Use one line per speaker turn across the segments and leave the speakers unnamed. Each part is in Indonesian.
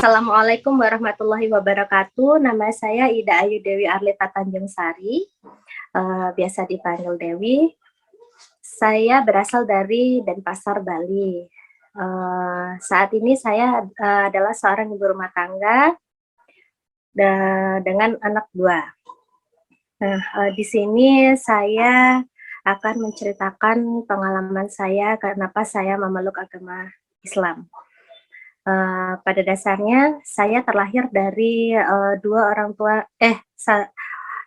Assalamualaikum warahmatullahi wabarakatuh. Nama saya Ida Ayu Dewi Arlita Tanjung Sari, biasa dipanggil Dewi. Saya berasal dari Denpasar, Bali. Saat ini saya adalah seorang ibu rumah tangga dengan anak 2. Nah, di sini saya akan menceritakan pengalaman saya kenapa saya memeluk agama Islam. Pada dasarnya saya terlahir dari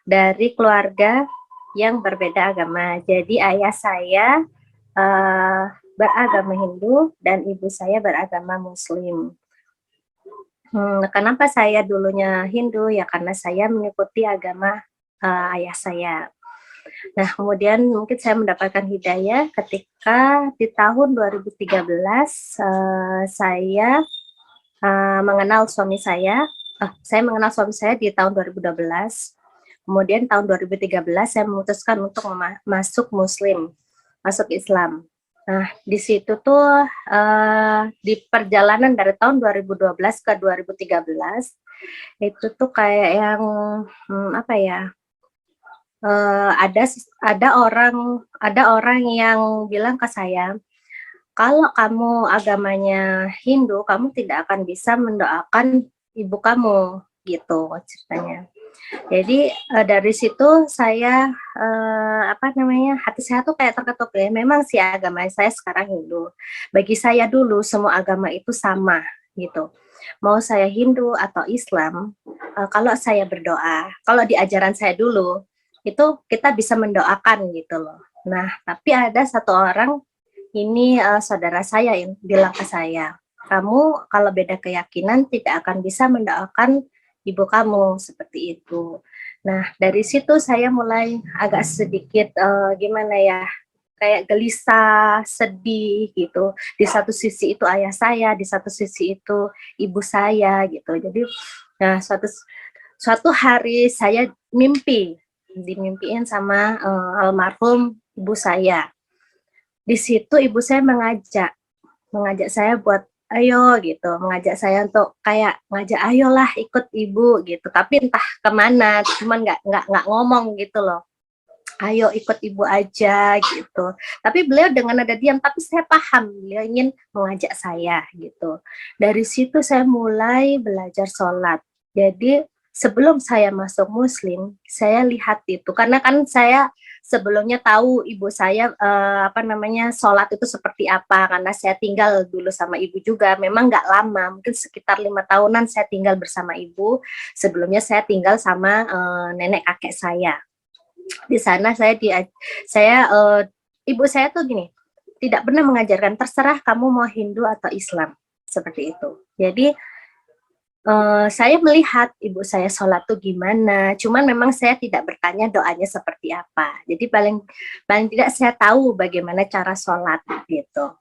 dari keluarga yang berbeda agama. Jadi ayah saya beragama Hindu dan ibu saya beragama Muslim. Kenapa saya dulunya Hindu? Ya karena saya mengikuti agama ayah saya. Nah, kemudian mungkin saya mendapatkan hidayah ketika di tahun 2013 saya mengenal suami saya. Saya mengenal suami saya di tahun 2012. Kemudian tahun 2013 saya memutuskan untuk masuk Islam. Nah, di situ tuh di perjalanan dari tahun 2012 ke 2013 itu tuh kayak yang ada orang yang bilang ke saya, kalau kamu agamanya Hindu, kamu tidak akan bisa mendoakan ibu kamu, gitu ceritanya. Jadi dari situ saya hati saya tuh kayak terketuk ya. Memang sih agama saya sekarang Hindu. Bagi saya dulu semua agama itu sama gitu. Mau saya Hindu atau Islam, kalau saya berdoa, kalau di ajaran saya dulu itu kita bisa mendoakan gitu loh. Nah, tapi ada satu orang ini saudara saya yang bilang ke saya, kamu kalau beda keyakinan tidak akan bisa mendoakan ibu kamu seperti itu. Nah, dari situ saya mulai agak sedikit kayak gelisah, sedih gitu. Di satu sisi itu ayah saya, di satu sisi itu ibu saya gitu. Jadi, nah suatu hari saya dimimpiin sama almarhum ibu saya. Di situ ibu saya mengajak saya buat ayo gitu, mengajak saya untuk kayak ngajak ayolah ikut ibu gitu, tapi entah kemana, cuman nggak ngomong gitu loh, ayo ikut ibu aja gitu. Tapi beliau dengan nada diam, tapi saya paham beliau ingin mengajak saya gitu. Dari situ saya mulai belajar sholat. Jadi sebelum saya masuk Muslim, saya lihat itu karena kan saya sebelumnya tahu ibu saya sholat itu seperti apa karena saya tinggal dulu sama ibu juga. Memang nggak lama, mungkin sekitar 5 tahunan saya tinggal bersama ibu. Sebelumnya saya tinggal sama nenek kakek saya. Di sana ibu saya tuh gini, tidak pernah mengajarkan terserah kamu mau Hindu atau Islam seperti itu. Jadi saya melihat ibu saya sholat tuh gimana, cuman memang saya tidak bertanya doanya seperti apa. Jadi paling tidak saya tahu bagaimana cara sholat gitu,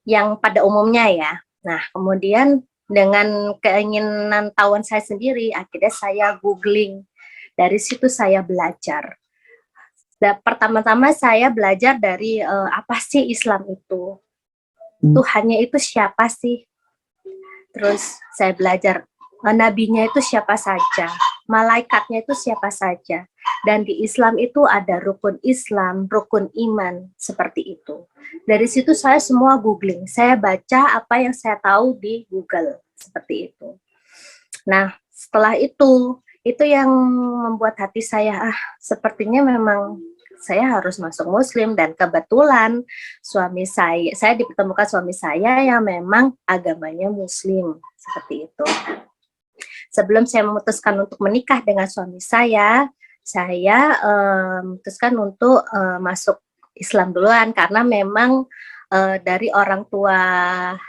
yang pada umumnya ya. Nah, kemudian dengan keinginan tahuan saya sendiri, akhirnya saya googling. Dari situ saya belajar. Pertama-tama saya belajar dari apa sih Islam itu, Tuhannya itu siapa sih. Terus saya belajar nabinya itu siapa saja, malaikatnya itu siapa saja, dan di Islam itu ada rukun Islam, rukun iman, seperti itu. Dari situ saya semua googling, saya baca apa yang saya tahu di Google, seperti itu. Nah, setelah itu yang membuat hati saya, sepertinya memang saya harus masuk Muslim, dan kebetulan saya dipertemukan suami saya yang memang agamanya Muslim, seperti itu. Sebelum saya memutuskan untuk menikah dengan suami saya memutuskan untuk masuk Islam duluan karena memang dari orang tua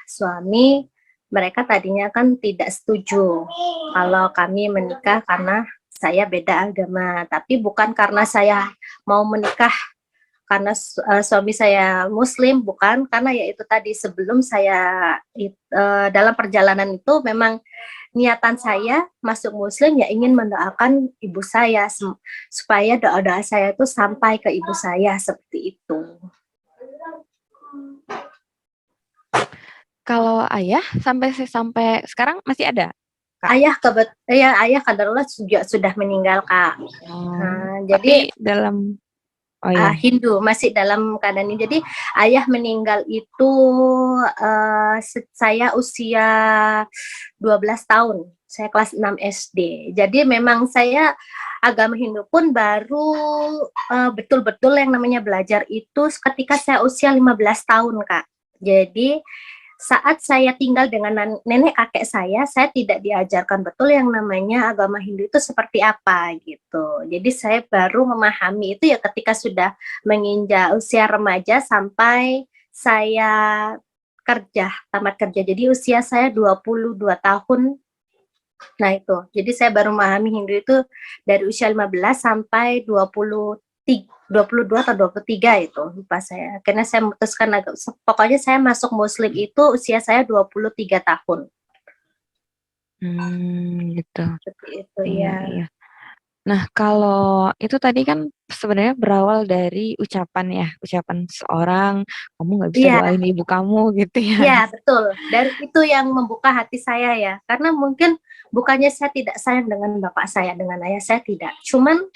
suami, mereka tadinya kan tidak setuju kalau kami menikah karena saya beda agama, tapi bukan karena saya mau menikah karena suami saya Muslim, bukan, karena ya itu tadi sebelum saya dalam perjalanan itu memang niatan saya masuk Muslim ya ingin mendoakan ibu saya supaya doa-doa saya itu sampai ke ibu saya, seperti itu.
Kalau ayah sampai sekarang masih ada? Kak?
Ayah kadarullah juga sudah meninggal, Kak.
Tapi dalam
Hindu masih dalam keadaan ini. Jadi ayah meninggal itu saya usia 12 tahun. Saya kelas 6 SD. Jadi memang saya agama Hindu pun baru betul-betul yang namanya belajar itu ketika saya usia 15 tahun, Kak. Jadi saat saya tinggal dengan nenek kakek saya tidak diajarkan betul yang namanya agama Hindu itu seperti apa gitu. Jadi saya baru memahami itu ya ketika sudah menginjak usia remaja sampai saya tamat kerja. Jadi usia saya 22 tahun. Nah itu, jadi saya baru memahami Hindu itu dari usia 15 sampai 22 atau 23 itu lupa saya. Karena saya memutuskan pokoknya saya masuk Muslim itu usia saya 23 tahun.
Gitu.
Seperti itu ya.
Iya. Nah, kalau itu tadi kan sebenarnya berawal dari ucapan seorang, kamu nggak bisa doain ibu kamu gitu ya.
Iya, betul. Dari itu yang membuka hati saya ya. Karena mungkin bukannya saya tidak sayang dengan bapak saya, dengan ayah saya tidak. Cuman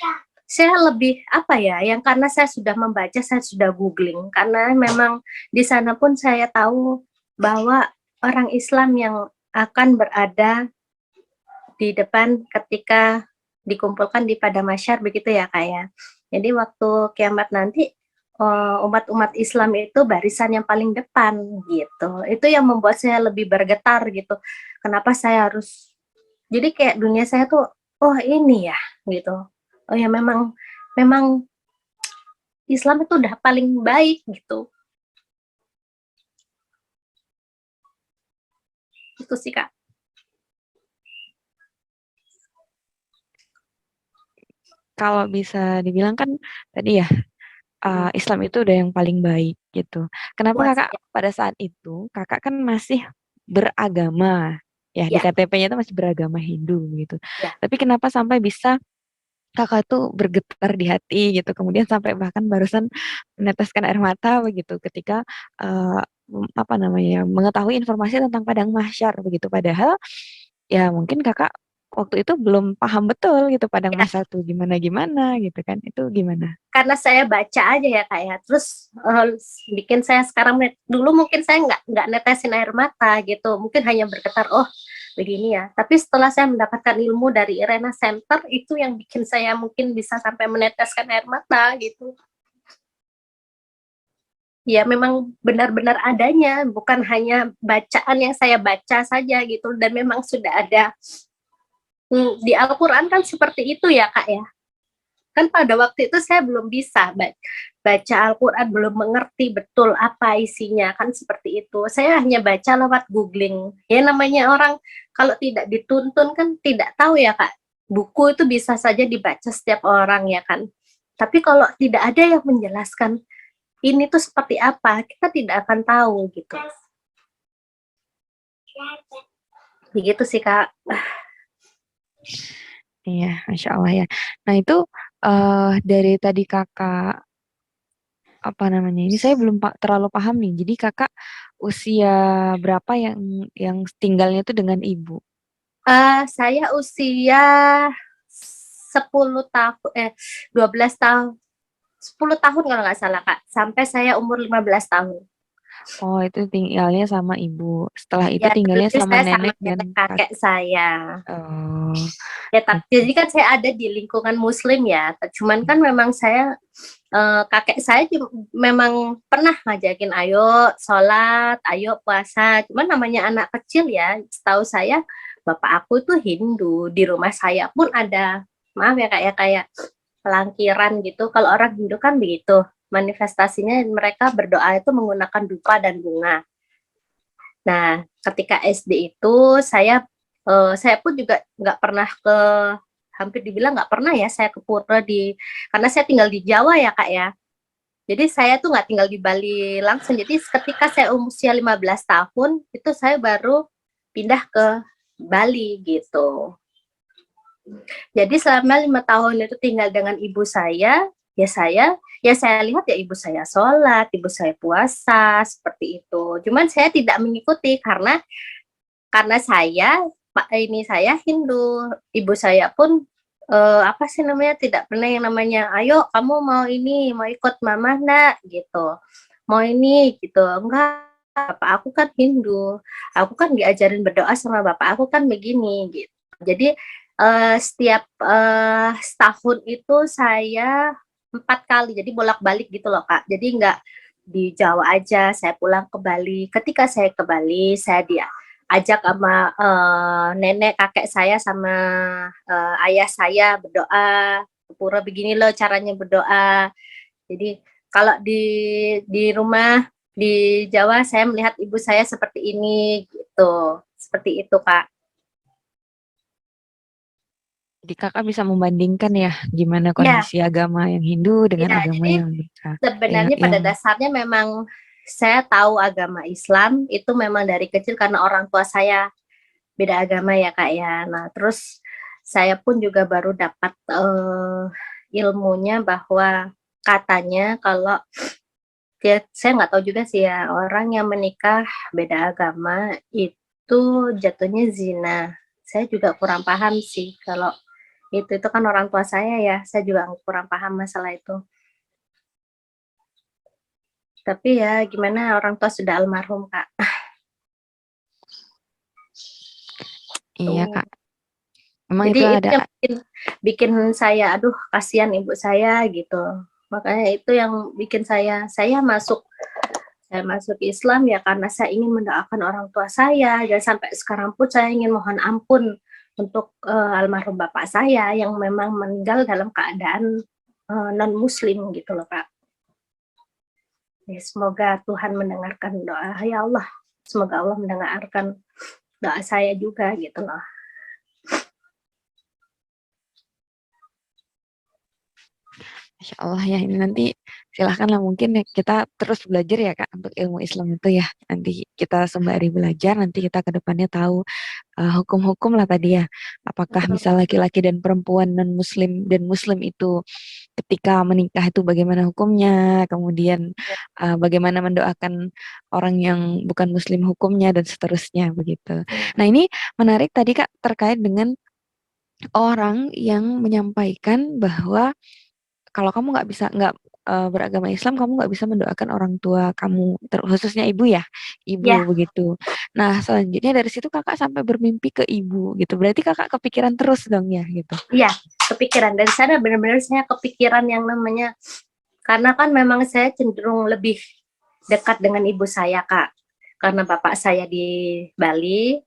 saya lebih yang karena saya sudah membaca, saya sudah googling. Karena memang di sana pun saya tahu bahwa orang Islam yang akan berada di depan ketika dikumpulkan di padang mahsyar begitu ya Kak ya. Jadi waktu kiamat nanti umat-umat Islam itu barisan yang paling depan gitu. Itu yang membuat saya lebih bergetar gitu. Kenapa saya harus jadi kayak dunia saya tuh ini ya gitu. Oh ya memang Islam itu udah paling baik gitu. Itu sih Kak.
Kalau bisa dibilang kan tadi ya Islam itu udah yang paling baik gitu. Kenapa kakak pada saat itu kakak kan masih beragama ya, di KTP-nya itu masih beragama Hindu gitu. Tapi kenapa sampai bisa kakak tuh bergetar di hati gitu, kemudian sampai bahkan barusan meneteskan air mata begitu ketika mengetahui informasi tentang padang mahsyar begitu. Padahal ya mungkin kakak waktu itu belum paham betul gitu padang mahsyar tuh gimana gitu kan, itu gimana?
Karena saya baca aja ya Kak ya, terus bikin saya sekarang dulu mungkin saya nggak netesin air mata gitu, mungkin hanya bergetar begini ya. Tapi setelah saya mendapatkan ilmu dari Irena Center itu yang bikin saya mungkin bisa sampai meneteskan air mata gitu. Ya memang benar-benar adanya, bukan hanya bacaan yang saya baca saja gitu, dan memang sudah ada di Al-Quran kan seperti itu ya Kak ya. Kan pada waktu itu saya belum bisa baca Al-Quran, belum mengerti betul apa isinya, kan seperti itu. Saya hanya baca lewat googling. Ya namanya orang kalau tidak dituntun kan tidak tahu ya Kak. Buku itu bisa saja dibaca setiap orang ya kan. Tapi kalau tidak ada yang menjelaskan ini tuh seperti apa, kita tidak akan tahu gitu. Begitu sih Kak.
Iya, Masya Allah ya. Nah itu dari tadi kakak ini saya belum terlalu paham nih. Jadi kakak usia berapa yang tinggalnya itu dengan ibu?
Saya usia 10 tahun 12 tahun 10 tahun kalau nggak salah Kak, sampai saya umur 15 tahun.
Oh, itu tinggalnya sama ibu. Setelah itu tinggalnya sama nenek dan
kakek saya.
Oh.
Ya, jadi kan saya ada di lingkungan Muslim ya. Cuman kan memang saya kakek saya memang pernah ngajakin ayo sholat, ayo puasa. Cuman namanya anak kecil ya. Setahu saya bapak aku itu Hindu. Di rumah saya pun ada, maaf ya kayak pelangkiran gitu. Kalau orang Hindu kan begitu. Manifestasinya mereka berdoa itu menggunakan dupa dan bunga. Nah, ketika SD itu saya pun juga nggak pernah hampir dibilang nggak pernah ya saya ke pura karena saya tinggal di Jawa ya Kak ya. Jadi saya tuh nggak tinggal di Bali langsung. Jadi ketika saya usia 15 tahun itu saya baru pindah ke Bali gitu. Jadi selama 5 tahun itu tinggal dengan ibu saya, ya saya lihat ya ibu saya sholat, ibu saya puasa, seperti itu. Cuman saya tidak mengikuti karena saya Pak ini saya Hindu, ibu saya pun apa sih namanya, tidak pernah yang namanya, ayo kamu mau ini, mau ikut mama enggak gitu, mau ini gitu, enggak, bapak aku kan Hindu, aku kan diajarin berdoa sama bapak aku kan begini gitu. Jadi setiap setahun itu saya 4 kali, jadi bolak-balik gitu loh Kak. Jadi enggak di Jawa aja, saya pulang ke Bali. Ketika saya ke Bali, saya ajak sama nenek kakek saya sama ayah saya berdoa ke pura, begini loh caranya berdoa. Jadi kalau di rumah di Jawa saya melihat ibu saya seperti ini gitu, seperti itu Kak.
Jadi kakak bisa membandingkan ya gimana
Ya,
kondisi agama yang Hindu dengan
ya.
agama
Jadi
yang mereka
sebenarnya pada
yang
dasarnya memang saya tahu agama Islam itu memang dari kecil karena orang tua saya beda agama ya Kak ya. Nah terus saya pun juga baru dapat ilmunya bahwa katanya kalau ya, saya nggak tahu juga sih ya, orang yang menikah beda agama itu jatuhnya zina. Saya juga kurang paham sih kalau itu kan orang tua saya juga kurang paham masalah itu. Tapi ya gimana, orang tua sudah almarhum Kak.
iya
Tuh.
kak. Memang
Jadi
itu
itu
ada.
yang bikin saya, aduh kasihan ibu saya gitu. Makanya itu yang bikin saya masuk Islam ya karena saya ingin mendoakan orang tua saya, dan sampai sekarang pun saya ingin mohon ampun untuk almarhum bapak saya yang memang meninggal dalam keadaan non Muslim gitu loh Kak. Ya, semoga Tuhan mendengarkan doa ya Allah. Semoga Allah mendengarkan doa saya juga gitu loh.
Masya Allah ya, ini nanti silahkanlah mungkin ya kita terus belajar ya Kak untuk ilmu Islam itu ya. Nanti kita sembari belajar, nanti kita ke depannya tahu hukum-hukum lah tadi ya. Apakah misal laki-laki dan perempuan non Muslim dan Muslim itu ketika menikah itu bagaimana hukumnya, kemudian bagaimana mendoakan orang yang bukan Muslim hukumnya dan seterusnya begitu. Nah ini menarik tadi Kak terkait dengan orang yang menyampaikan bahwa kalau kamu nggak beragama Islam, kamu nggak bisa mendoakan orang tua kamu, khususnya ibu ya, ibu
Ya,
begitu. Nah, selanjutnya dari situ kakak sampai bermimpi ke ibu gitu. Berarti kakak kepikiran terus dong ya gitu.
iya, kepikiran. Dari sana benar-benar saya kepikiran yang namanya, karena kan memang saya cenderung lebih dekat dengan ibu saya Kak. Karena bapak saya di Bali,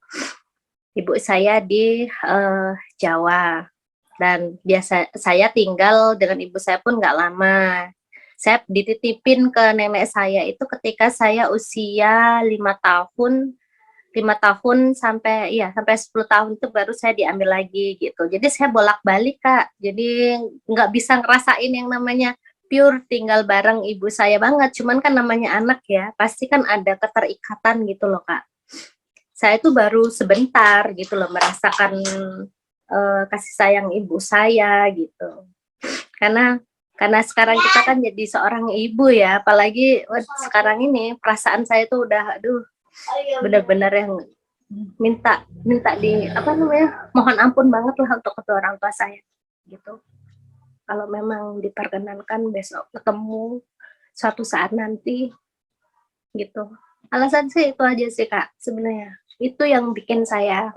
ibu saya di Jawa. Dan biasa saya tinggal dengan ibu saya pun nggak lama. Saya dititipin ke nenek saya itu ketika saya usia 5 tahun, 5 tahun sampai 10 tahun itu baru saya diambil lagi gitu. Jadi saya bolak-balik Kak. Jadi nggak bisa ngerasain yang namanya pure tinggal bareng ibu saya banget. Cuman kan namanya anak ya, pasti kan ada keterikatan gitu loh Kak. Saya itu baru sebentar gitu loh merasakan kasih sayang ibu saya gitu. Karena sekarang kita kan jadi seorang ibu ya, apalagi sekarang ini perasaan saya tuh udah aduh benar-benar yang minta minta di apa namanya, mohon ampun banget lah untuk kedua orang tua saya gitu. Kalau memang diperkenankan besok ketemu suatu saat nanti gitu. Alasan sih itu aja sih Kak sebenarnya. Itu yang bikin saya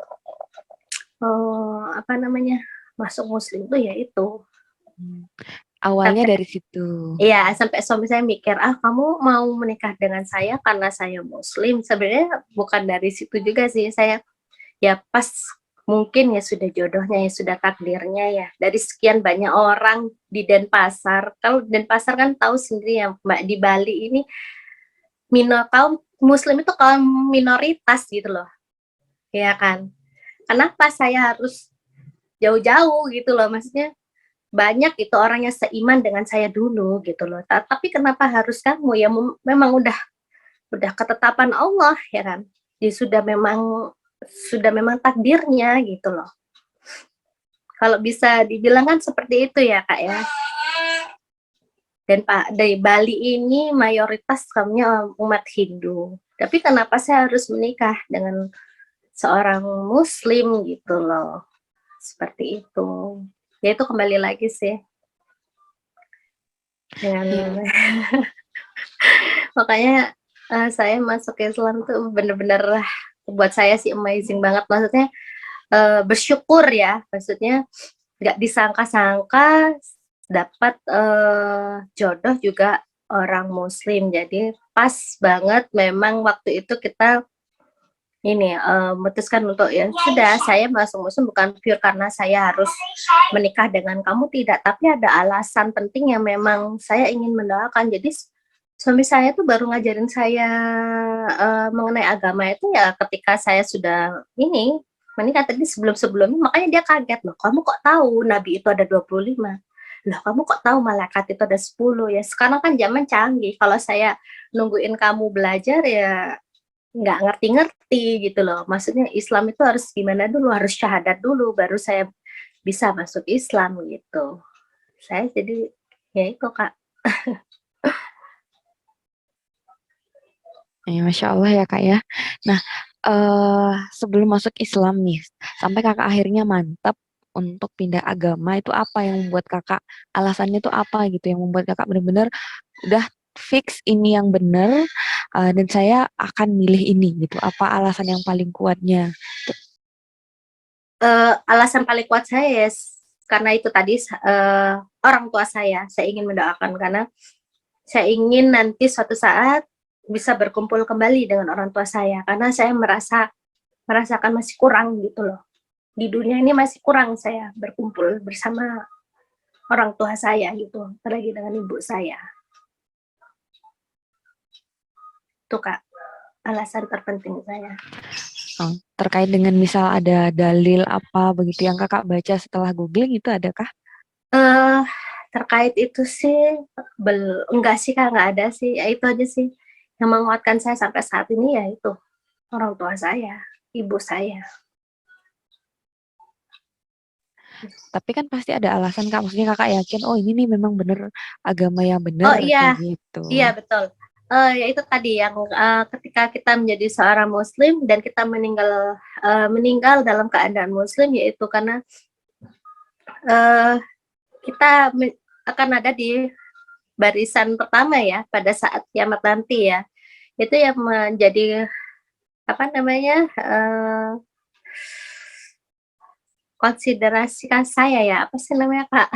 apa namanya, masuk Muslim tuh ya itu.
Awalnya
Sampai
dari situ.
Iya, sampai suami saya mikir, ah kamu mau menikah dengan saya karena saya Muslim. Sebenarnya bukan dari situ juga sih. Saya ya pas mungkin ya sudah jodohnya, ya sudah takdirnya ya. Dari sekian banyak orang di Denpasar, kalau Denpasar kan tahu sendiri ya Mbak, di Bali ini kaum Muslim itu kaum minoritas gitu loh, ya kan. Kenapa saya harus jauh-jauh gitu loh, maksudnya banyak itu orang yang seiman dengan saya dulu gitu loh. Tapi kenapa harus kamu ya, memang udah ketetapan Allah ya kan. Ya sudah memang takdirnya gitu loh. Kalau bisa dibilang kan seperti itu ya Kak ya. Dan Pak dari Bali ini mayoritas kaumnya umat Hindu. Tapi kenapa saya harus menikah dengan seorang muslim gitu loh. Seperti itu. Ya itu kembali lagi sih dengan makanya saya masuk Islam tuh bener-bener buat saya sih amazing banget, maksudnya bersyukur ya, maksudnya nggak disangka-sangka dapat jodoh juga orang muslim, jadi pas banget memang waktu itu kita ini memutuskan untuk ya sudah, saya masuk muslim bukan pure karena saya harus menikah dengan kamu, tidak, tapi ada alasan penting yang memang saya ingin mendoakan. Jadi suami saya tuh baru ngajarin saya mengenai agama itu ya ketika saya sudah ini menikah, tadi sebelum-sebelumnya, makanya dia kaget, loh kamu kok tahu Nabi itu ada 25, loh kamu kok tahu malaikat itu ada 10, ya sekarang kan zaman canggih, kalau saya nungguin kamu belajar ya nggak ngerti-ngerti gitu loh. Maksudnya Islam itu harus gimana dulu, harus syahadat dulu, baru saya bisa masuk Islam gitu. Saya jadi, ya itu Kak.
Ya, Masya Allah ya Kak ya. Nah, sebelum masuk Islam nih, sampai Kakak akhirnya mantap untuk pindah agama, itu apa yang membuat Kakak, alasannya itu apa gitu, yang membuat Kakak benar-benar udah fix ini yang benar, dan saya akan milih ini gitu. Apa alasan yang paling kuatnya?
Alasan paling kuat saya karena itu tadi orang tua saya ingin mendoakan, karena saya ingin nanti suatu saat bisa berkumpul kembali dengan orang tua saya, karena saya merasakan masih kurang gitu loh. Di dunia ini masih kurang saya berkumpul bersama orang tua saya gitu, apalagi dengan ibu saya. Itu Kak, alasan terpenting saya.
Terkait dengan misal ada dalil apa begitu yang Kakak baca setelah googling, itu adakah?
Terkait itu sih enggak sih Kak, enggak ada sih. Ya itu aja sih yang menguatkan saya sampai saat ini, ya itu orang tua saya, ibu saya.
Tapi kan pasti ada alasan Kak, maksudnya Kakak yakin, oh ini nih memang bener agama yang bener
Oh iya,
kayak gitu.
iya betul. Ya itu tadi yang ketika kita menjadi seorang muslim dan kita meninggal dalam keadaan muslim, yaitu karena kita akan ada di barisan pertama ya pada saat kiamat nanti ya. Itu yang menjadi apa namanya konsiderasikan saya ya, apa sih namanya Kak?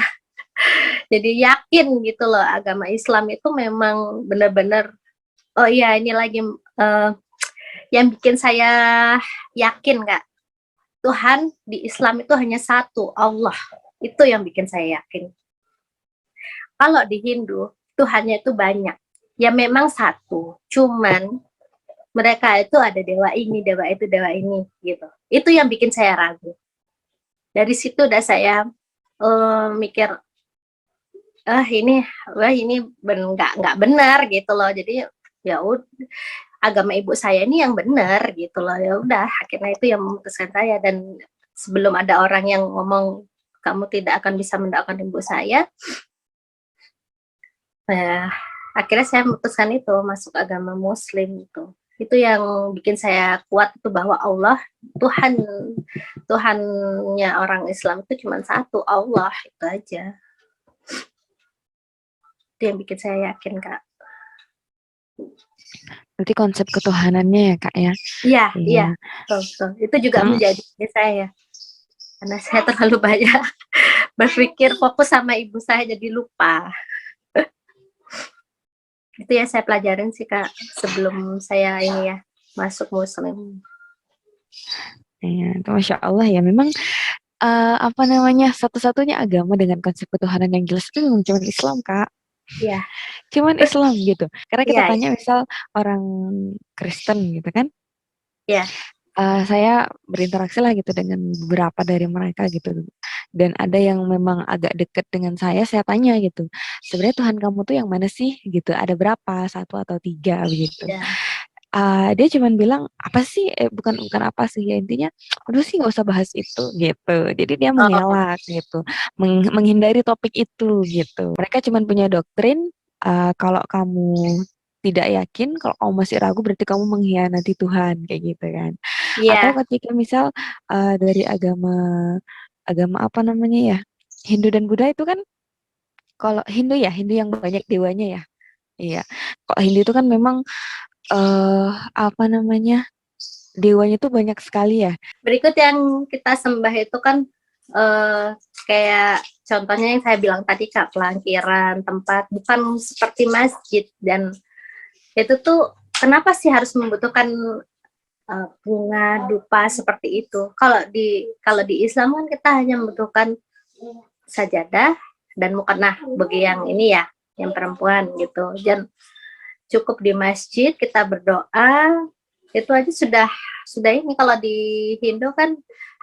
Jadi yakin gitu loh, agama Islam itu memang benar-benar, oh iya ini lagi yang bikin saya yakin Kak, Tuhan di Islam itu hanya satu, Allah. Itu yang bikin saya yakin. Kalau di Hindu, Tuhannya itu banyak. Ya memang satu, cuman mereka itu ada dewa ini, dewa itu, dewa ini gitu. Itu yang bikin saya ragu. Dari situ udah saya mikir, ini nggak benar gitu loh. Jadi ya udah, agama ibu saya ini yang benar gitu loh. Ya udah, akhirnya itu yang memutuskan saya. Dan sebelum ada orang yang ngomong kamu tidak akan bisa mendoakan ibu saya, akhirnya saya memutuskan itu masuk agama Muslim itu. Itu yang bikin saya kuat itu bahwa Allah, Tuhannya orang Islam itu cuma satu, Allah, itu aja. Itu yang bikin saya yakin Kak.
Berarti konsep ketuhanannya ya Kak ya?
Iya, betul. Itu juga menjadi saya, karena saya terlalu banyak berpikir fokus sama ibu saya jadi lupa. Itu ya saya pelajarin sih Kak sebelum saya ini ya masuk Muslim.
Ya, itu Masya Allah ya, memang apa namanya, satu-satunya agama dengan konsep ketuhanan yang jelas itu memang cuma Islam Kak.
Iya.
Cuman Islam gitu. Karena kita
ya,
tanya misal orang Kristen gitu kan.
Iya.
Saya berinteraksi lah gitu dengan beberapa dari mereka gitu. Dan ada yang memang agak deket dengan saya tanya gitu, sebenarnya Tuhan kamu tuh yang mana sih gitu, ada berapa, satu atau tiga begitu.
Ya.
Dia cuman bilang apa sih, bukan apa sih ya, intinya udah sih nggak usah bahas itu gitu. Jadi dia mengelak gitu, menghindari topik itu gitu. Mereka cuman punya doktrin, kalau kamu tidak yakin, kalau kamu masih ragu berarti kamu mengkhianati Tuhan kayak gitu kan. Atau
Iya,
ketika misal dari agama agama apa namanya ya, Hindu dan Buddha itu kan, kalau Hindu ya, Hindu yang banyak dewanya ya. Iya. Kok Hindu itu kan memang eh apa namanya? Dewanya tuh banyak sekali ya.
berikut yang kita sembah itu kan eh, kayak contohnya yang saya bilang tadi Kak, pelangkiran tempat bukan seperti masjid. Dan itu tuh kenapa sih harus membutuhkan bunga dupa seperti itu? Kalau di Islam kan kita hanya membutuhkan sajadah dan mukena bagi yang ini ya, yang perempuan gitu. Dan cukup di masjid kita berdoa, itu aja sudah ini. Kalau di Hindu kan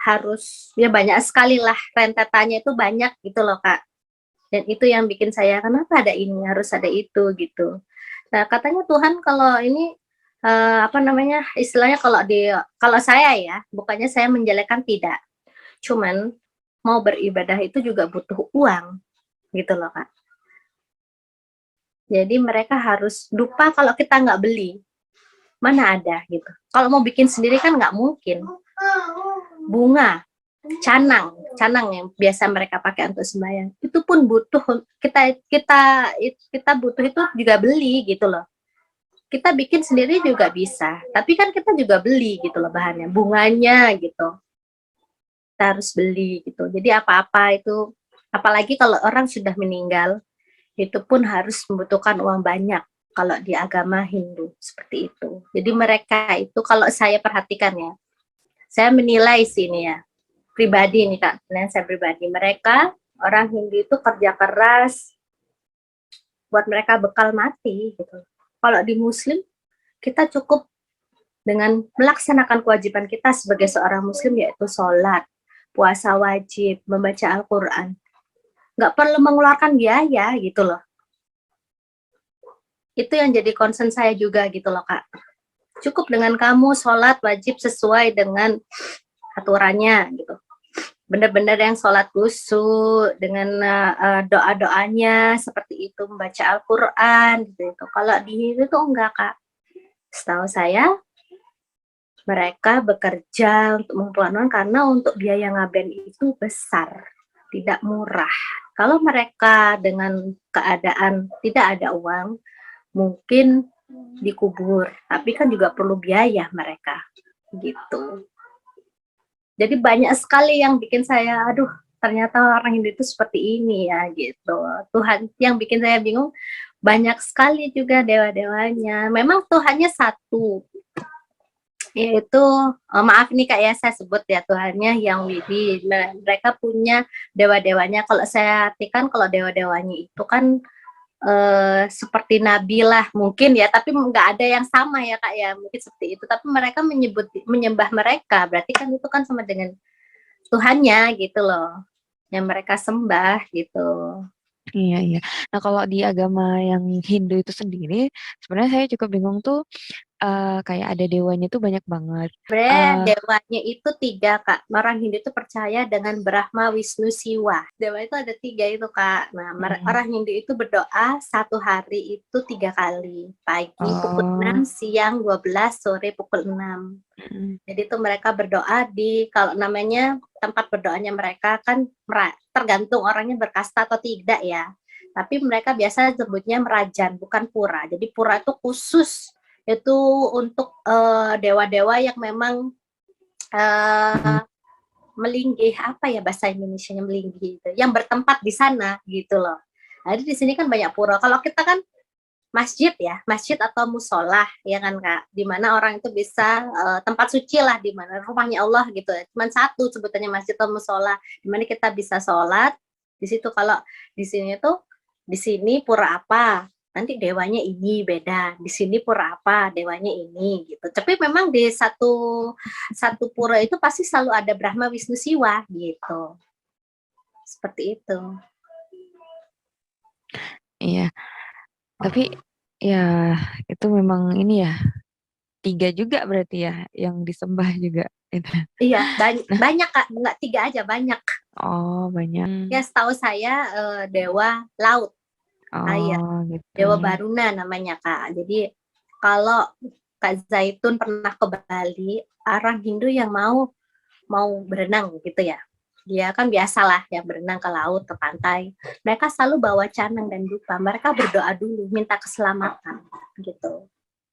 harus ya banyak sekali lah, rentetannya itu banyak gitu loh Kak. Dan itu yang bikin saya kenapa ada ini, harus ada itu gitu. Nah, katanya Tuhan kalau ini apa namanya, istilahnya, kalau saya ya, bukannya saya menjelekkan, tidak. Cuman mau beribadah itu juga butuh uang gitu loh Kak. Jadi mereka harus dupa kalau kita nggak beli, mana ada gitu. Kalau mau bikin sendiri kan nggak mungkin. Bunga, canang yang biasa mereka pakai untuk sembahyang, itu pun butuh, kita kita kita butuh itu juga beli gitu loh. Kita bikin sendiri juga bisa, tapi kan kita juga beli gitu loh bahannya, bunganya gitu. Kita harus beli gitu. Jadi apa-apa itu, apalagi kalau orang sudah meninggal, itu pun harus membutuhkan uang banyak kalau di agama Hindu seperti itu. Jadi mereka itu, kalau saya perhatikan ya, saya menilai sini ya, pribadi nih Kak, saya pribadi, mereka orang Hindu itu kerja keras buat mereka bekal mati gitu. Kalau di Muslim, kita cukup dengan melaksanakan kewajiban kita sebagai seorang Muslim, yaitu sholat, puasa wajib, membaca Al-Quran. Nggak perlu mengeluarkan biaya gitu loh. Itu yang jadi concern saya juga gitu loh Kak. Cukup dengan kamu sholat wajib sesuai dengan aturannya gitu. Benar-benar yang sholat khusyuk dengan doa-doanya seperti itu, membaca Al-Quran gitu. Kalau di Hindu tuh enggak Kak. Setahu saya mereka bekerja untuk mengumpulkan uang karena untuk biaya ngaben itu besar, tidak murah. Kalau mereka dengan keadaan tidak ada uang, mungkin dikubur, tapi kan juga perlu biaya mereka gitu. Jadi banyak sekali yang bikin saya, aduh, ternyata orang Hindu itu seperti ini ya gitu. Tuhan yang bikin saya bingung, banyak sekali juga dewa-dewanya. Memang Tuhannya satu, yaitu maaf nih Kak ya, saya sebut ya, Tuhannya yang Widi. Mereka punya dewa-dewanya. Kalau saya artikan, kalau dewa-dewanya itu kan seperti Nabi lah mungkin ya, tapi nggak ada yang sama ya Kak ya, mungkin seperti itu. Tapi mereka menyembah mereka, berarti kan itu kan sama dengan Tuhannya gitu loh, yang mereka sembah gitu.
Iya, iya. Nah, kalau di agama yang Hindu itu sendiri, sebenarnya saya cukup bingung tuh, kayak ada dewanya tuh banyak banget.
Sebenarnya
Eh,
dewanya itu tiga Kak. Orang Hindu itu percaya dengan Brahma, Wisnu, Siwa. Dewa itu ada tiga itu Kak. Nah,
mm,
orang Hindu itu berdoa satu hari itu 3 kali. Pagi pukul
oh,
6, siang 12, sore pukul 6.
mm,
Jadi itu mereka berdoa di, kalau namanya tempat berdoanya mereka kan tergantung orangnya berkasta atau tidak ya. Tapi mereka biasa sebutnya merajan, bukan pura. Jadi pura itu khusus, itu untuk dewa-dewa yang memang uh, melinggih, apa ya bahasa Indonesianya melinggih itu, yang bertempat di sana gitu loh. Jadi di sini kan banyak pura. Kalau kita kan masjid ya, masjid atau musola ya kan Kak, di mana orang itu bisa tempat suci lah, di mana rumahnya Allah gitu. Cuman satu sebutannya masjid atau musola, di mana kita bisa sholat di situ. Kalau di sini tuh, di sini pura apa, nanti dewanya ini beda, di sini pura apa dewanya ini gitu. Tapi memang di satu satu pura itu pasti selalu ada Brahma, Wisnu, Siwa gitu, seperti itu.
iya. Tapi ya itu memang ini ya, tiga juga berarti ya yang disembah juga. Gitu.
Iya,
Nah,
banyak Kak, nggak tiga aja, banyak.
oh banyak.
Ya setahu saya dewa laut, air,
Oh gitu.
dewa Baruna namanya Kak. Jadi kalau Kak Zaitun pernah ke Bali, orang Hindu yang mau berenang gitu ya. Dia kan biasalah yang berenang ke laut, ke pantai. Mereka selalu bawa canang dan dupa. Mereka berdoa dulu, minta keselamatan gitu.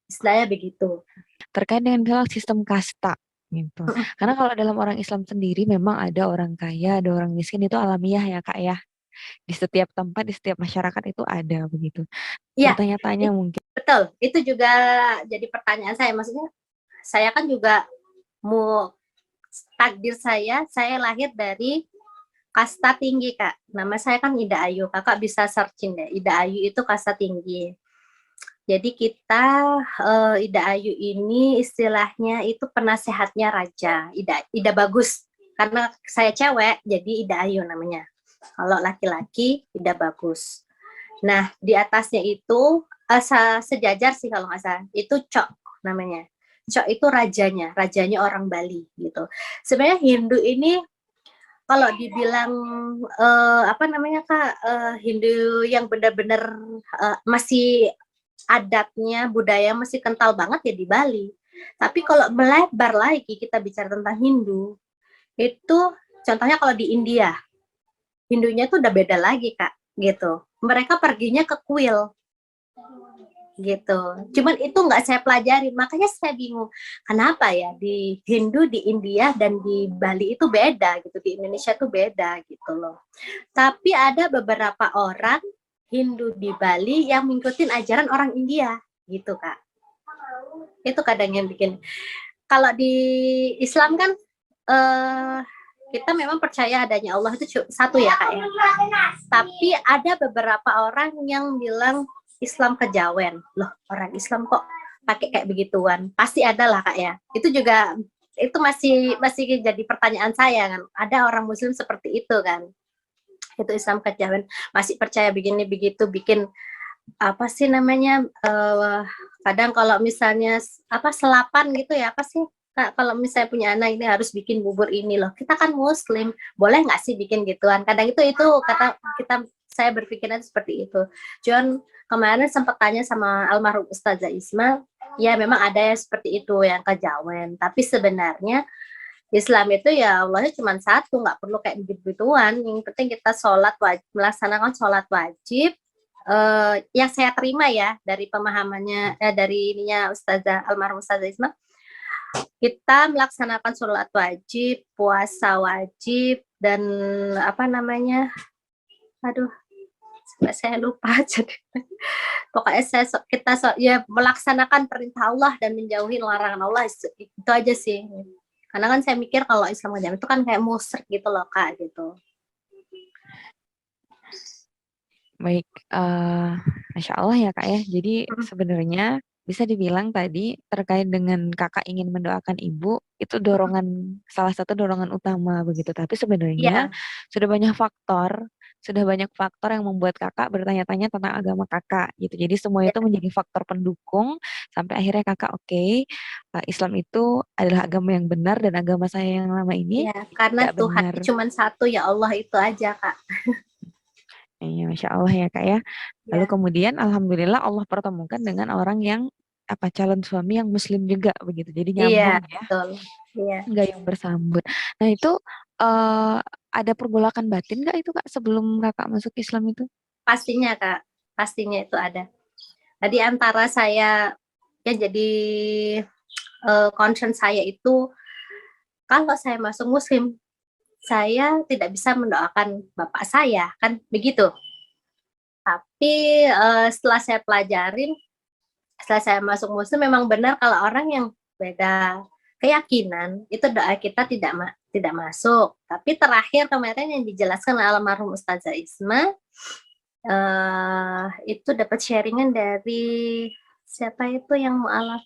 Istilahnya begitu.
Terkait dengan misalnya sistem kasta gitu. Karena kalau dalam orang Islam sendiri memang ada orang kaya, ada orang miskin, itu alamiah ya Kak ya. Di setiap tempat, di setiap masyarakat itu ada begitu.
Iya,
Bertanya-tanya mungkin.
betul. Itu juga jadi pertanyaan saya. Maksudnya saya kan juga mau takdir saya lahir dari kasta tinggi Kak. Nama saya kan Ida Ayu. Kakak bisa searching deh. Ida Ayu itu kasta tinggi. Jadi kita Ida Ayu ini istilahnya itu penasehatnya raja. Ida Bagus. Karena saya cewek, jadi Ida Ayu namanya. Kalau laki-laki, Ida Bagus. Nah, di atasnya itu sejajar sih kalau nggak salah. Itu Cok namanya. Cok itu rajanya orang Bali gitu. Sebenarnya Hindu ini kalau dibilang apa namanya Kak, Hindu yang benar-benar masih adatnya, budaya masih kental banget ya di Bali. Tapi kalau melebar lagi kita bicara tentang Hindu, itu contohnya kalau di India, Hindunya tuh udah beda lagi Kak, gitu. Mereka perginya ke kuil, gitu. Cuman itu nggak saya pelajari, makanya saya bingung kenapa ya di Hindu di India dan di Bali itu beda gitu, di Indonesia tuh beda gitu loh. Tapi ada beberapa orang Hindu di Bali yang mengikutin ajaran orang India gitu Kak. Itu kadang yang bikin, kalau di Islam kan kita memang percaya adanya Allah itu satu ya Kak ya. Tapi ada beberapa orang yang bilang Islam kejawen. Loh, orang Islam kok pakai kayak begituan? Pasti ada lah Kak ya. Itu juga itu masih jadi pertanyaan saya kan. Ada orang muslim seperti itu kan. Itu Islam kejawen, masih percaya begini begitu, bikin apa sih namanya, kadang kalau misalnya apa selapan gitu ya, apa sih Kak, kalau misalnya punya anak ini harus bikin bubur ini loh, kita kan muslim, boleh nggak sih bikin gituan, kadang itu kata kita, saya berpikirnya seperti itu. John kemarin sempat tanya sama almarhum Ustazah Isma, ya memang ada yang seperti itu yang kejawen, tapi sebenarnya Islam itu ya Allahnya cuma satu, nggak perlu kayak begitu-begituan. Yang penting kita melaksanakan sholat wajib. Yang saya terima ya dari pemahamannya, dari ininya Ustazah almarhum Ustazah Isma, kita melaksanakan sholat wajib, puasa wajib, dan apa namanya, aduh, saya lupa jadi pokoknya kita ya melaksanakan perintah Allah dan menjauhi larangan Allah, itu aja sih. Karena kan saya mikir kalau Islam itu kan kayak musyrik gitu loh Kak gitu.
Baik, Masya Allah ya Kak ya. Jadi sebenarnya bisa dibilang tadi terkait dengan Kakak ingin mendoakan ibu, itu salah satu dorongan utama begitu. Tapi sebenarnya
Iya.
sudah banyak faktor yang membuat Kakak bertanya-tanya tentang agama Kakak gitu. Jadi semua
Ya,
itu menjadi faktor pendukung sampai akhirnya Kakak oke, Islam itu adalah agama yang benar dan agama saya yang lama ini
ya, karena
tidak
Tuhan
benar.
cuma satu ya Allah itu aja Kak.
Iya, Masya Allah ya Kak ya. Lalu
Ya,
kemudian Alhamdulillah Allah pertemukan dengan orang yang calon suami yang Muslim juga begitu. Jadi
iya
nyambung ya,
betul. Iya,
nggak yang bersambut. Nah itu eh, ada pergolakan batin nggak itu Kak sebelum Kakak masuk Islam itu?
pastinya Kak, pastinya itu ada. Tadi antara saya ya jadi concern saya itu kalau saya masuk Muslim, saya tidak bisa mendoakan bapak saya kan begitu. Tapi setelah saya pelajarin, setelah saya masuk Muslim memang benar kalau orang yang beda keyakinan itu doa kita tidak masuk. Tapi terakhir kemarin yang dijelaskan oleh almarhum Ustazah Isma, itu dapat sharingan dari siapa itu yang mualaf,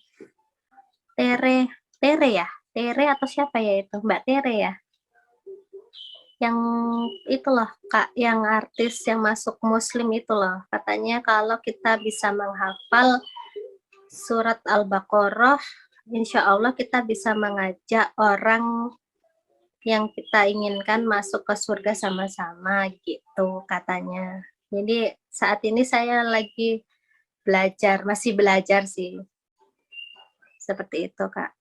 Tere Tere ya, Tere atau siapa ya itu, Mbak Tere ya, yang itu loh Kak, yang artis yang masuk Muslim itu loh, katanya kalau kita bisa menghafal surat Al-Baqarah, insya Allah kita bisa mengajak orang yang kita inginkan masuk ke surga sama-sama gitu katanya. Jadi saat ini saya lagi masih belajar sih. Seperti itu, Kak.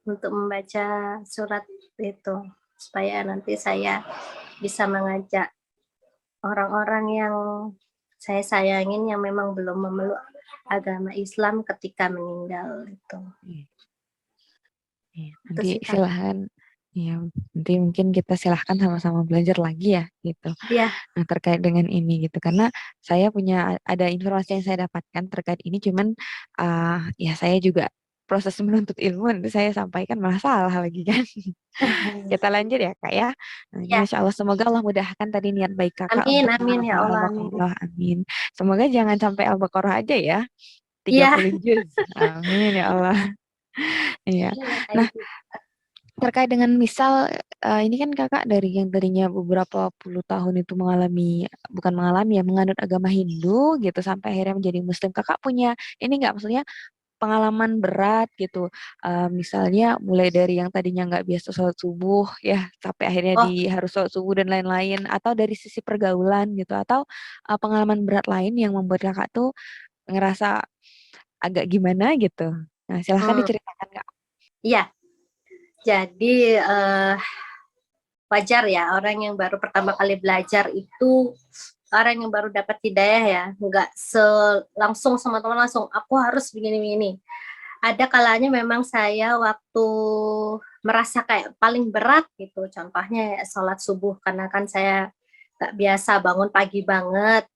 Untuk membaca surat itu, supaya nanti saya bisa mengajak orang-orang yang saya sayangin yang memang belum memeluk agama Islam ketika meninggal itu.
Nanti silahkan, ya nanti mungkin kita silahkan sama-sama belajar lagi ya gitu.
Iya.
Nah terkait dengan ini gitu, karena saya punya ada informasi yang saya dapatkan terkait ini, cuman ya saya juga proses menuntut ilmu nanti saya sampaikan malah salah lagi kan. Kita lanjut ya Kak ya. Nah, ini
Ya.
Masya Allah semoga Allah mudahkan tadi niat baik Kakak
Amin,
untuk
amin ya
menghafal
Allah, amin.
Al-Baqarah. Amin. Semoga jangan sampai Al-Baqarah aja ya.
Iya.
30 juz. Amin ya Allah. Iya. Nah, terkait dengan misal ini kan kakak dari yang tadinya beberapa puluh tahun itu bukan mengalami ya, menganut agama Hindu gitu sampai akhirnya menjadi Muslim. Kakak punya ini nggak, maksudnya pengalaman berat gitu. Misalnya mulai dari yang tadinya nggak biasa sholat subuh ya sampai akhirnya
Oh,
harus sholat subuh dan lain-lain, atau dari sisi pergaulan gitu, atau pengalaman berat lain yang membuat kakak tuh ngerasa agak gimana gitu. Nah, silahkan diceritakan Kak.
iya. Jadi wajar ya orang yang baru pertama kali belajar itu, orang yang baru dapat hidayah ya, nggak langsung sama teman langsung aku harus begini-begini. Ada kalanya memang saya waktu merasa kayak paling berat gitu, contohnya ya, sholat subuh, karena kan saya nggak biasa bangun pagi banget.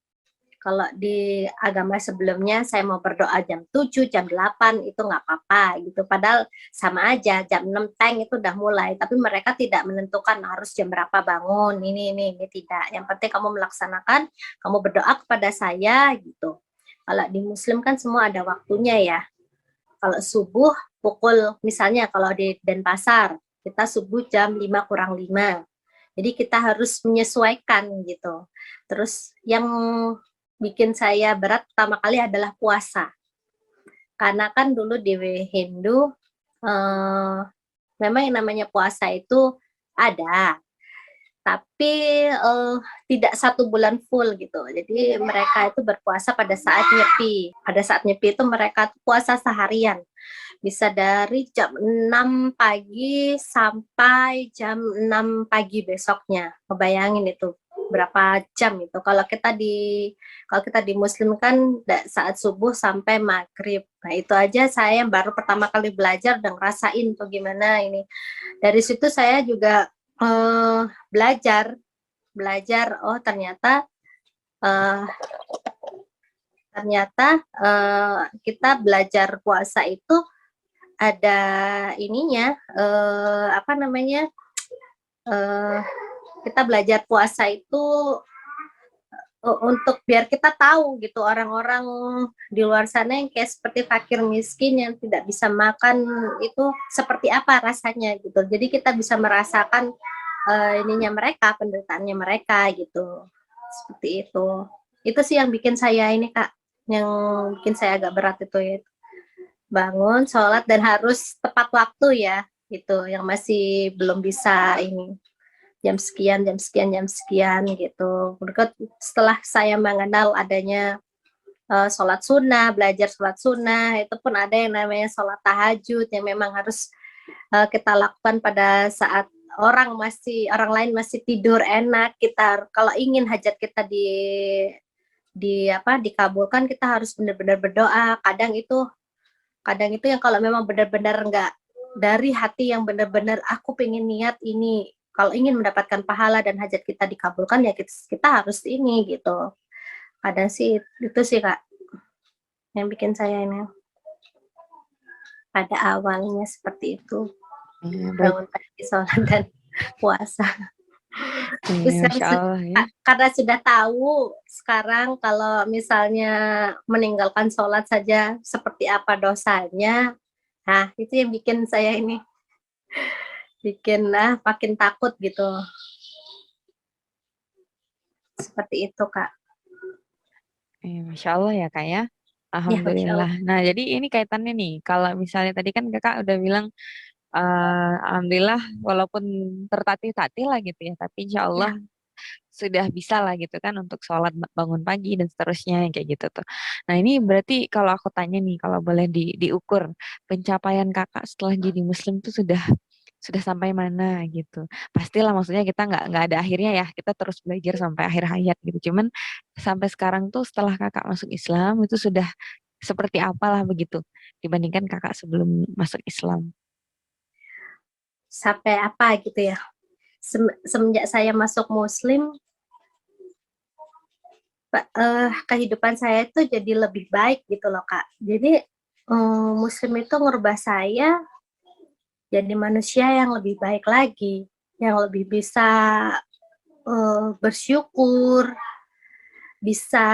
Kalau di agama sebelumnya saya mau berdoa jam 7, jam 8 itu nggak apa-apa gitu. Padahal sama aja jam 6 teng itu udah mulai, tapi mereka tidak menentukan harus jam berapa bangun, ini tidak. Yang penting kamu melaksanakan, kamu berdoa kepada saya gitu. Kalau di Muslim kan semua ada waktunya ya. Kalau subuh pukul, misalnya kalau di Denpasar, kita subuh jam 5 kurang 5. Jadi kita harus menyesuaikan gitu. Terus yang bikin saya berat pertama kali adalah puasa. Karena kan dulu di Hindu memang yang namanya puasa itu ada, tapi tidak 1 bulan full gitu. Jadi mereka itu berpuasa pada saat nyepi. Pada saat nyepi itu mereka puasa seharian. Bisa dari jam 6 pagi sampai jam 6 pagi besoknya. Ngebayangin itu berapa jam itu. Kalau kita di Muslim kan saat subuh sampai maghrib. Nah itu aja saya baru pertama kali belajar dan ngerasain tuh gimana ini. Dari situ saya juga belajar. Oh ternyata kita belajar puasa itu ada ininya, kita belajar puasa itu untuk biar kita tahu gitu orang-orang di luar sana yang kayak seperti fakir miskin yang tidak bisa makan itu seperti apa rasanya gitu. Jadi kita bisa merasakan ininya mereka, penderitaannya mereka gitu. Seperti itu. Itu sih yang bikin saya ini Kak, yang bikin saya agak berat itu ya. Bangun, sholat, dan harus tepat waktu ya, gitu. Yang masih belum bisa ini jam sekian gitu. Berikut setelah saya mengenal adanya sholat sunnah, belajar sholat sunnah, itu pun ada yang namanya sholat tahajud yang memang harus kita lakukan pada saat orang lain masih tidur enak. Kita kalau ingin hajat kita dikabulkan, kita harus benar-benar berdoa. Kadang itu yang kalau memang benar-benar enggak dari hati yang benar-benar aku pengen niat ini, kalau ingin mendapatkan pahala dan hajat kita dikabulkan ya kita harus ini gitu. Kadang sih itu sih Kak yang bikin saya ini pada awalnya seperti itu. Bangun pagi, sholat dan puasa.
Masya Allah ya.
Karena sudah tahu sekarang kalau misalnya meninggalkan sholat saja seperti apa dosanya, nah itu yang bikin saya ini makin takut gitu. Seperti itu Kak.
Masya Allah ya Kak ya.
Ya, Masya Allah.
Alhamdulillah. Nah jadi ini kaitannya nih, kalau misalnya tadi kan kakak udah bilang alhamdulillah walaupun tertatih-tatih lah gitu ya, tapi insya Allah
Ya.
sudah bisa lah gitu kan untuk sholat bangun pagi dan seterusnya kayak gitu tuh. Nah ini berarti kalau aku tanya nih, kalau boleh diukur pencapaian kakak setelah jadi muslim tuh sudah sampai mana gitu. Pastilah maksudnya kita nggak ada akhirnya ya, kita terus belajar sampai akhir hayat gitu. Cuman sampai sekarang tuh setelah kakak masuk Islam itu sudah seperti apalah begitu dibandingkan kakak sebelum masuk Islam.
Sampai apa gitu ya. Semenjak saya masuk muslim, kehidupan saya itu jadi lebih baik gitu loh Kak. Jadi muslim itu ngerubah saya jadi manusia yang lebih baik lagi, yang lebih bisa bersyukur, bisa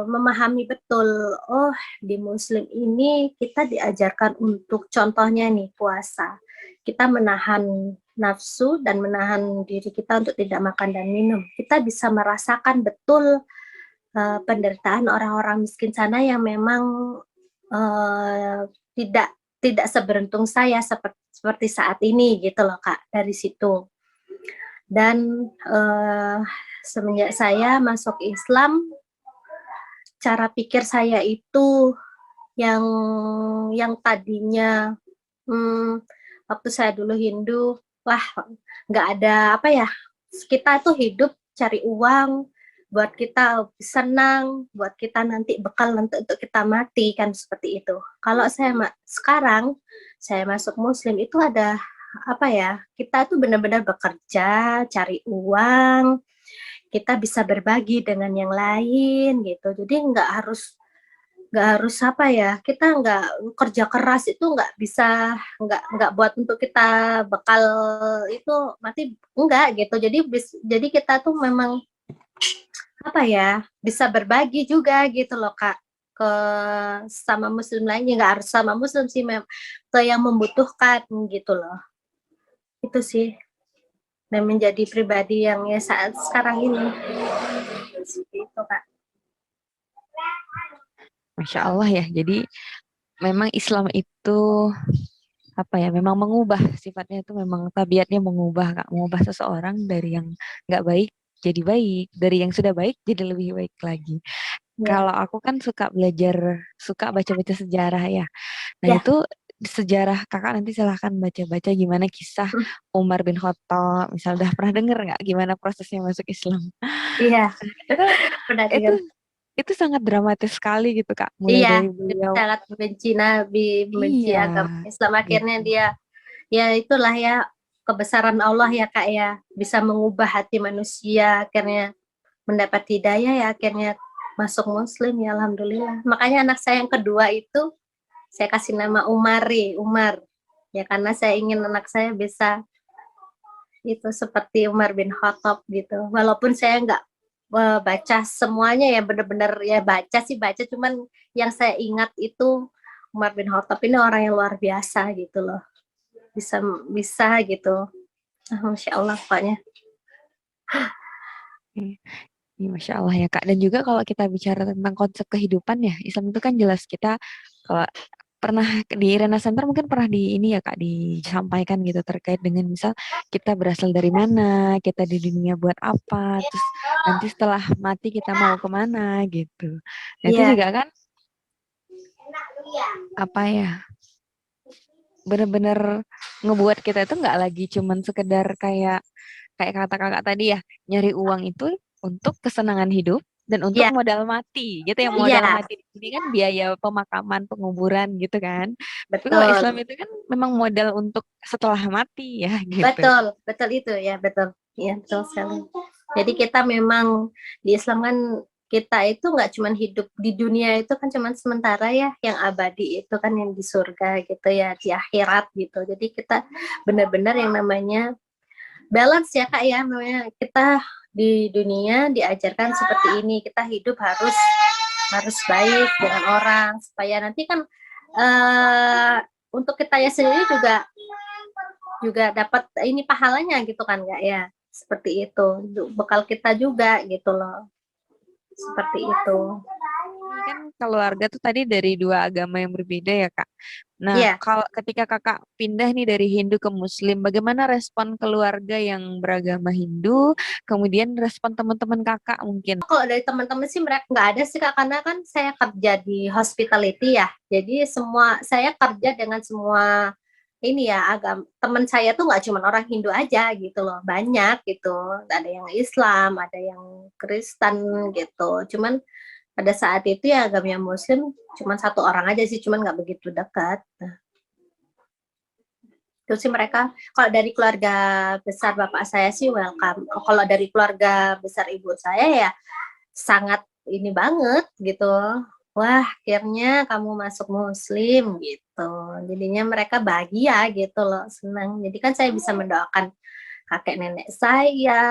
memahami betul, oh di muslim ini kita diajarkan untuk contohnya nih puasa. Kita menahan nafsu dan menahan diri kita untuk tidak makan dan minum. Kita bisa merasakan betul penderitaan orang-orang miskin sana yang memang tidak tidak seberuntung saya seperti saat ini gitu loh Kak, dari situ. Dan semenjak saya masuk Islam, cara pikir saya itu yang tadinya waktu saya dulu Hindu, wah nggak ada apa ya, kita tuh hidup cari uang buat kita senang, buat kita nanti bekal nanti untuk kita mati kan seperti itu. Kalau saya sekarang saya masuk Muslim itu ada apa ya, kita tuh benar-benar bekerja, cari uang, kita bisa berbagi dengan yang lain gitu. Jadi nggak harus apa ya, kita nggak kerja keras itu nggak bisa, nggak buat untuk kita bekal itu mati enggak gitu. Jadi kita tuh memang apa ya, bisa berbagi juga gitu loh Kak, ke sama muslim lainnya, nggak harus sama muslim sih, ke yang membutuhkan gitu loh. Itu sih, dan menjadi pribadi yang ya saat sekarang ini seperti itu Kak.
Masya Allah ya. Jadi memang Islam itu apa ya? Memang mengubah sifatnya itu memang tabiatnya mengubah Kak, mengubah seseorang dari yang nggak baik jadi baik, dari yang sudah baik jadi lebih baik lagi.
Ya,
Kalau aku kan suka belajar, suka baca-baca sejarah ya. Nah
ya.
itu sejarah kakak nanti silahkan baca-baca gimana kisah Umar bin Khattab. Misal udah pernah denger nggak gimana prosesnya masuk Islam?
Iya,
Itu
pernah
itu
dengar.
itu sangat dramatis sekali gitu Kak. Mulai
Iya,
dari
dia
beliau,
sangat membenci Nabi, membenci
iya,
agama Islam. Akhirnya
gitu.
dia, ya itulah ya kebesaran Allah ya Kak ya, bisa mengubah hati manusia, akhirnya mendapat hidayah ya, akhirnya masuk Muslim ya, alhamdulillah. Makanya anak saya yang kedua itu saya kasih nama Umar, ya karena saya ingin anak saya bisa itu seperti Umar bin Khattab gitu. Walaupun saya nggak baca semuanya ya, benar-benar ya baca sih baca, cuman yang saya ingat itu Umar bin Khattab ini orang yang luar biasa gitu loh. Bisa bisa gitu. Masya Allah pokoknya.
Iya, Masya Allah ya Kak. Dan juga kalau kita bicara tentang konsep kehidupan ya, Islam itu kan jelas kita kalau pernah di Irena Center mungkin pernah di ini ya Kak disampaikan gitu terkait dengan misal kita berasal dari mana, kita di dunia buat apa, terus nanti setelah mati kita mau kemana gitu. Nah itu
Iya,
juga kan apa ya, bener-bener ngebuat kita itu nggak lagi cuman sekedar kayak kayak kata kakak tadi ya, nyari uang itu untuk kesenangan hidup dan untuk
iya,
modal mati gitu ya. Modal
iya,
mati ini kan biaya pemakaman, penguburan gitu kan. Tapi kalau Islam
betul.
itu kan memang modal untuk setelah mati ya gitu.
Betul, betul itu ya, betul. Iya, betul sekali. Jadi kita memang di Islam kan kita itu nggak cuma hidup di dunia itu kan cuma sementara ya, yang abadi itu kan yang di surga gitu ya, di akhirat gitu. Jadi kita benar-benar yang namanya balance ya Kak ya, namanya kita di dunia diajarkan seperti ini, kita hidup harus baik dengan orang supaya nanti kan untuk kita ya sendiri juga dapat ini pahalanya gitu kan nggak ya, seperti itu bekal kita juga gitu loh, seperti itu.
kan keluarga tuh tadi dari dua agama yang berbeda ya Kak. Nah,
Iya.
kalau ketika Kakak pindah nih dari Hindu ke Muslim, bagaimana respon keluarga yang beragama Hindu, kemudian respon teman-teman Kakak mungkin?
Kalau dari teman-teman sih mereka nggak ada sih Kak, karena kan saya kerja di hospitality ya. Jadi saya kerja dengan semua ini ya, agama teman saya tuh nggak cuma orang Hindu aja gitu loh, banyak gitu. Ada yang Islam, ada yang Kristen gitu. Cuman pada saat itu ya agamanya Muslim cuma satu orang aja sih, cuman nggak begitu dekat. Terus sih mereka, kalau dari keluarga besar bapak saya sih welcome. Kalau dari keluarga besar ibu saya ya sangat ini banget gitu. Wah, akhirnya kamu masuk Muslim gitu. Jadinya mereka bahagia gitu loh, senang. Jadi kan saya bisa mendoakan kakek nenek saya,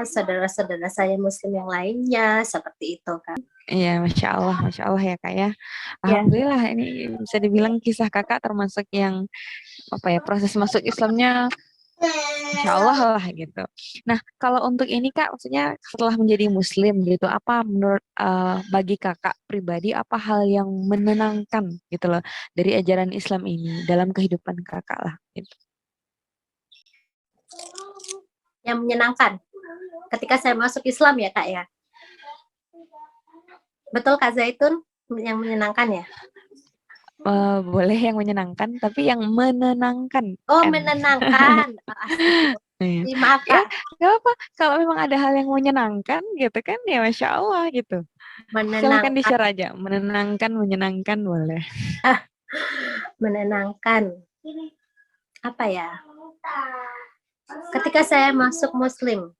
saudara-saudara saya Muslim yang lainnya, seperti itu kan.
Iya, Masya Allah ya Kak ya.
Ya,
Alhamdulillah ini bisa dibilang kisah Kakak termasuk yang apa ya, proses masuk Islamnya Insya Allah lah gitu. Nah, kalau untuk ini Kak, maksudnya setelah menjadi Muslim gitu, apa menurut bagi Kakak pribadi apa hal yang menenangkan gitu loh dari ajaran Islam ini dalam kehidupan Kakak lah gitu.
yang menyenangkan ketika saya masuk Islam ya Kak ya. Betul Kak Zaitun, yang menyenangkan ya?
Boleh yang menyenangkan, tapi yang menenangkan
Oh,
kan.
menenangkan.
Iya.
Maaf
Ya,
Kak,
gak apa. Kalau memang ada hal yang menyenangkan gitu kan, ya Masya Allah gitu. Silahkan
menenangkan.
di-share aja. Menenangkan, menyenangkan boleh.
Menenangkan. Apa ya? Ketika saya masuk Muslim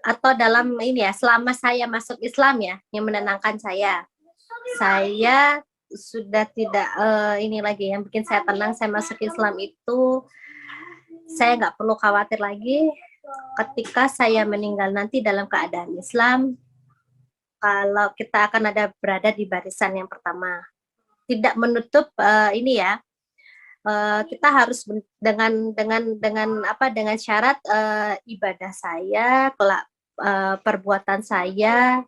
atau dalam ini ya, selama saya masuk Islam ya, yang menenangkan saya sudah tidak ini lagi yang bikin saya tenang. Saya masuk Islam itu saya nggak perlu khawatir lagi ketika saya meninggal nanti dalam keadaan Islam. Kalau kita akan ada berada di barisan yang pertama, tidak menutup ini ya, kita harus dengan syarat ibadah saya, perbuatan saya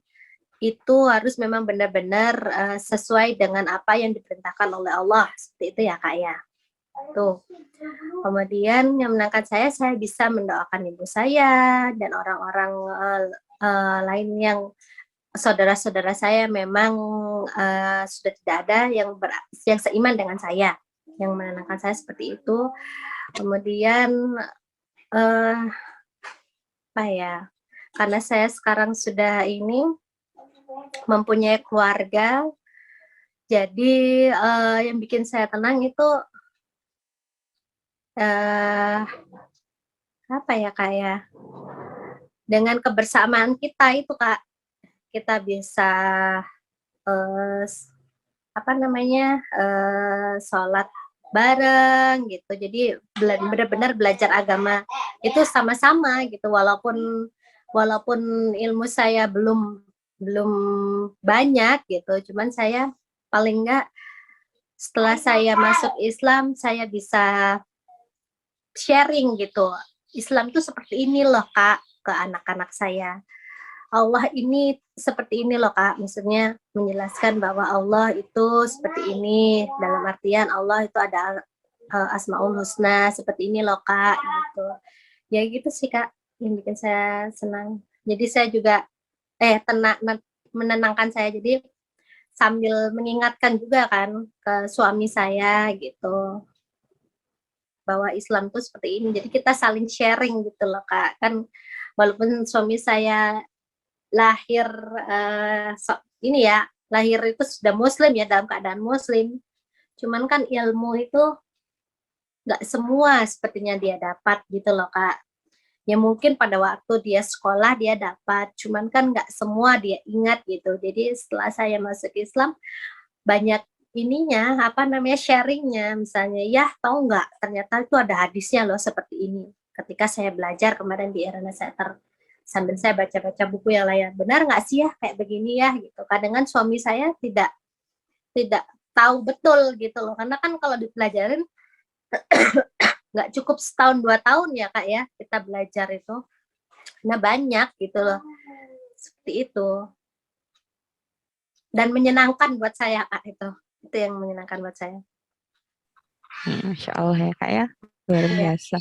itu harus memang benar-benar sesuai dengan apa yang diperintahkan oleh Allah, seperti itu ya Kak ya. Tuh. Kemudian yang menangkan saya bisa mendoakan ibu saya dan orang-orang lain yang saudara-saudara saya memang sudah tidak ada yang seiman dengan saya, yang menenangkan saya seperti itu. Kemudian apa ya? Karena saya sekarang sudah ini mempunyai keluarga, jadi yang bikin saya tenang itu apa ya Kak ya? Dengan kebersamaan kita itu Kak, kita bisa eh, apa namanya sholat bareng gitu. Jadi benar-benar belajar agama itu sama-sama gitu. Walaupun ilmu saya belum banyak gitu, cuman saya paling enggak setelah saya masuk Islam saya bisa sharing gitu. Islam itu seperti ini loh Kak ke anak-anak saya. Allah ini seperti ini loh Kak, maksudnya menjelaskan bahwa Allah itu seperti ini, dalam artian Allah itu ada Asmaul Husna, seperti ini loh Kak, gitu. Ya gitu sih Kak, yang bikin saya senang. Jadi saya juga, menenangkan saya, jadi sambil mengingatkan juga kan ke suami saya gitu, bahwa Islam itu seperti ini, jadi kita saling sharing gitu loh Kak, kan walaupun suami saya lahir ini ya, lahir itu sudah Muslim ya, dalam keadaan Muslim. Cuman kan ilmu itu nggak semua sepertinya dia dapat gitu loh Kak. Ya mungkin pada waktu dia sekolah dia dapat, cuman kan nggak semua dia ingat gitu. Jadi setelah saya masuk Islam, banyak ininya, apa namanya, sharingnya. Misalnya, ya tahu nggak, ternyata itu ada hadisnya loh seperti ini. Ketika saya belajar kemarin di Era Center, sambil saya baca-baca buku yang lain, benar nggak sih ya kayak begini ya gitu. Kadang kan suami saya tidak tidak tahu betul gitu loh, karena kan kalau dipelajarin nggak cukup setahun 2 tahun ya Kak ya kita belajar itu, nah banyak gitu loh, seperti itu. dan menyenangkan buat saya Kak, itu yang menyenangkan buat saya.
Masya Allah ya Kak ya, luar
Iya.
biasa.